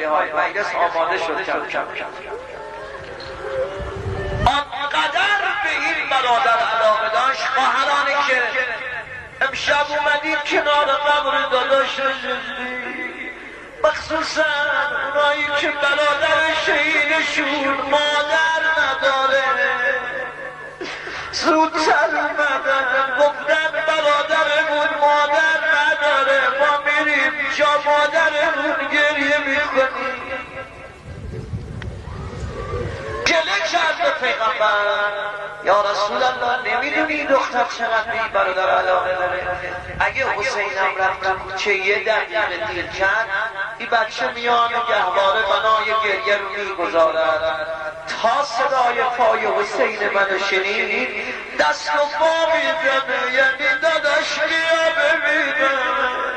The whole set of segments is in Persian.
های مجلس آماده شد کم کم. آنقدر به این برادر علاقه داشت خواهرانی که امشب اومدیم کنار قبر داداش نشستیم، مخصوصا اونایی که برادر شهیدشون مادر نداره زودتر اومدن گفتن برادرمون مادر نداره، ما میریم جا مادرمون گریه میکنیم. گله کرد به پیغمبر، یا رسول الله نمیدونی دختر چقدر بی برادر علاقه داره؟ اگه حسینم رفت تو کوچه یه دقیقه دیر کرد این بچه میان گهواره بنای گریه رو میگذارد تا صدای پای حسین منو شنید دست و پا میزنه، یعنی داداش بیا ببینم.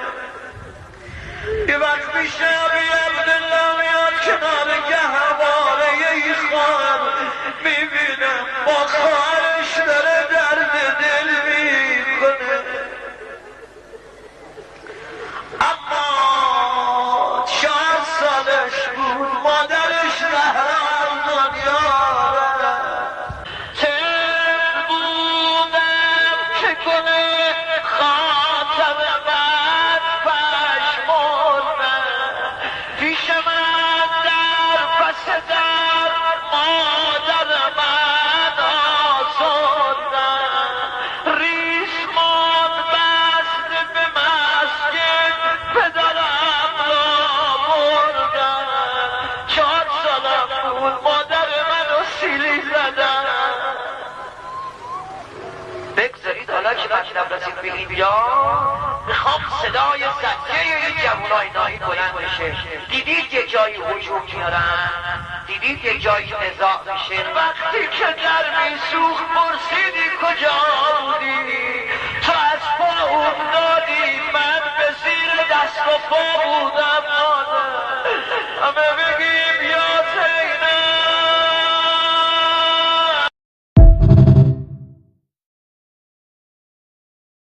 یه وقت میشه ابی عبدالله میاد کنار گهواره یه خواهر میبینم با خواهرش داره درد دل میکنه، اما 4 سالش بود مادرش زهرا دنیا رفت. تن بودم که کنه خاطر من پشمردم پیش من در پس در مادر من آزردم، ریسمان بسته به مسجد پدرم را بردم، 4 سالم بود مادر منو سیلی زدم. بگذارید حالا که مطلب رسید به اینجا میخوام صدای زجه این جوانای نایی بلند بشه. دیدید یه جایی هجوم میارن، دیدید یه جایی نزاع میشه، وقتی که در میسوخت پرسیدی کجا بودی؟ تو از پا افتادی، من به زیر دست و پا بودم. همه